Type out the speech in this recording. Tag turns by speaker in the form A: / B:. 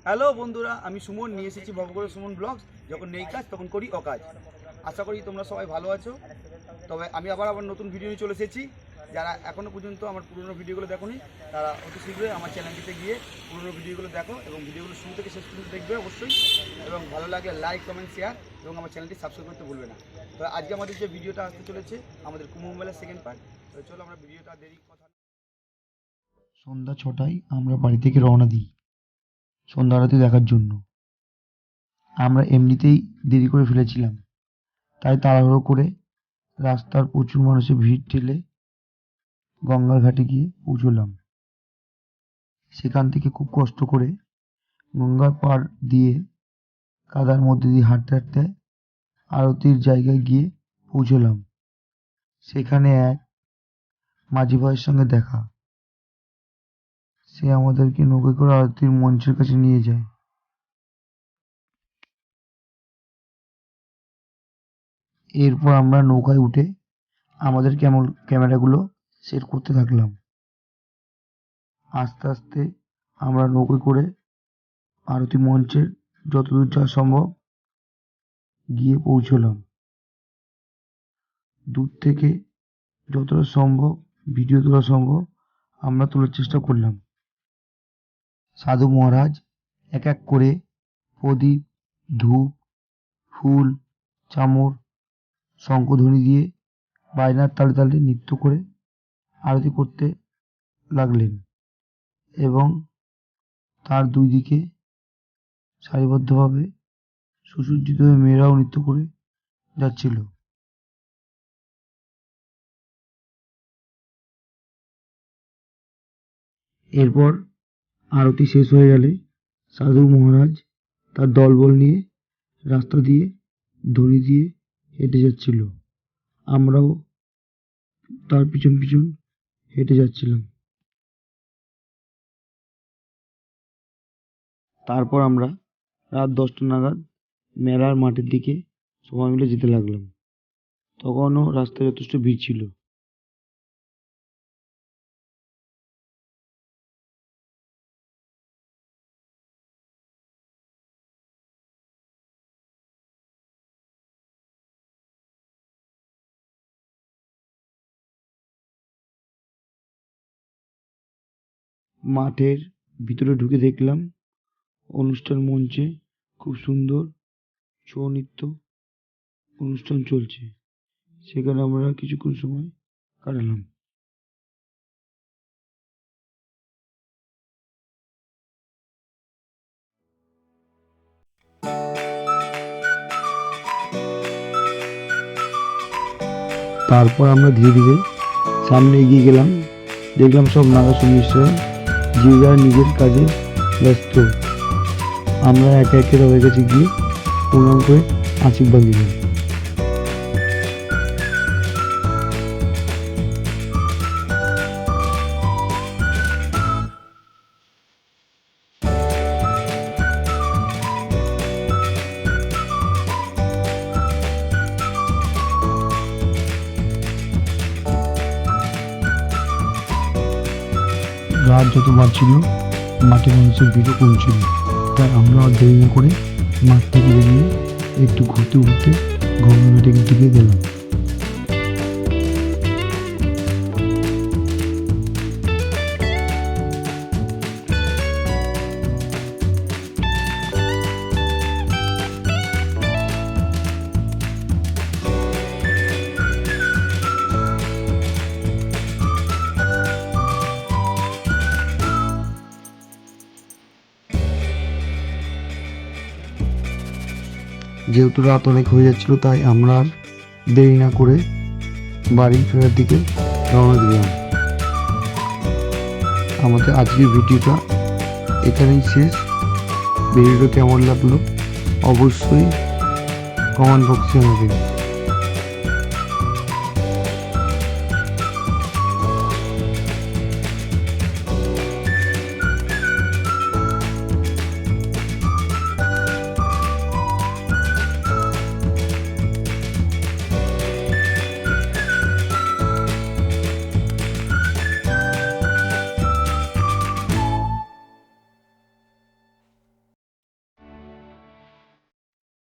A: Hello বন্ধুরা, আমি সুমন নিয়ে এসেছি ভবগড় সুমন ব্লগস। যখন নেই কাজ তখন করি অকাজ। আশা করি তোমরা সবাই ভালো আছো। তবে আমি আবার নতুন ভিডিও নিয়ে চলে এসেছি। যারা এখনও পর্যন্ত আমার পুরনো ভিডিওগুলো দেখোনি তারা অতি শীঘ্রই আমার চ্যানেলটিতে গিয়ে পুরনো ভিডিওগুলো দেখো এবং ভিডিওগুলো শুরু থেকে শেষ পর্যন্ত দেখবে অবশ্যই। এবং ভালো লাগলে লাইক, কমেন্ট, শেয়ার এবং আমার চ্যানেলটি সাবস্ক্রাইব করতে ভুলবে না। তো আজকে আমাদের যে ভিডিওটা আসতে চলেছে আমাদের কুম্ভ মেলার সেকেন্ড পার্ট। তো চলো আমরা ভিডিওটা দেরি কথা।
B: সন্ধ্যা 6টায় আমরা বাড়ি থেকে রওনা দিই সন্ধ্যা আরতি দেখার জন্য। আমরা এমনিতেই দেরি করে ফেলেছিলাম, তাই তাড়াহুড়ো করে রাস্তার প্রচুর মানুষের ভিড় ঠেলে গঙ্গার ঘাটে গিয়ে পৌঁছলাম। সেখান থেকে খুব কষ্ট করে গঙ্গার পাড় দিয়ে কাদার মধ্যে দিয়ে হাঁটতে হাঁটতে আরতির জায়গায় গিয়ে পৌঁছলাম। সেখানে এক মাঝি ভাইয়ের সঙ্গে দেখা। সে আমাদেরকে নৌকায় করে আরতির মঞ্চের কাছে নিয়ে যায়। এরপর আমরা নৌকায় উঠে আমাদের ক্যামেরাগুলো সেট করতে থাকলাম। আস্তে আস্তে আমরা নৌকায় করে আরতি মঞ্চের যতদূর যা সম্ভব গিয়ে পৌঁছলাম। দূর থেকে যতটা সম্ভব ভিডিও তোলা সম্ভব আমরা তোলার চেষ্টা করলাম। সাধু মহারাজ এক এক করে প্রদীপ, ধূপ, ফুল, চামর, শঙ্খধ্বনি দিয়ে বাজনার তালে তালে নৃত্য করে আরতি করতে লাগলেন এবং তার দুই দিকে সারিবদ্ধভাবে সুসজ্জিত হয়ে মেয়েরাও নৃত্য করে যাচ্ছিল। এরপর আরতি শেষ হয়ে গেলে সাধু মহারাজ তার দলবল নিয়ে রাস্তা দিয়ে ধ্বনি দিয়ে হেঁটে যাচ্ছিল। আমরাও তার পিছন পিছন হেঁটে যাচ্ছিলাম। তারপর আমরা রাত 10টা নাগাদ মেলার মাঠের দিকে সবাই মিলে যেতে লাগলাম। তখনও রাস্তায় যথেষ্ট ভিড় ছিল। মাঠের ভিতরে ঢুকে দেখলাম অনুষ্ঠান মঞ্চে খুব সুন্দর ছৌ নৃত্য অনুষ্ঠান চলছে। সেখানে আমরা কিছুক্ষণ সময় কাটালাম। তারপর আমরা ধীরে ধীরে সামনে এগিয়ে গেলাম। দেখলাম সব নাগা সন্ন্যাসীরা যে যার নিজের কাজে ব্যস্ত। আমরা একে একে তাদের কাছে গিয়ে প্রণাম করে আশীর্বাদ দিলাম। রাত যত বাড়ছিল মাঠে মানুষের ভিড়ও কমছিল, তাই আমরা আর দেরি না করে মাঠ থেকে বেরিয়ে একটু ঘুরতে ঘুরতে গঙ্গাঘাটের দিকে গেলাম। যেহেতু রাত অনেক হয়ে যাচ্ছিল তাই আমরা আর দেরি না করে বাড়ি ফেরার দিকে রওনা দিলাম। আমাদের আজকের ভিডিওটা এখানেই শেষ। ভিডিওটা কেমন লাগলো অবশ্যই কমেন্ট বক্সে জানাবেন।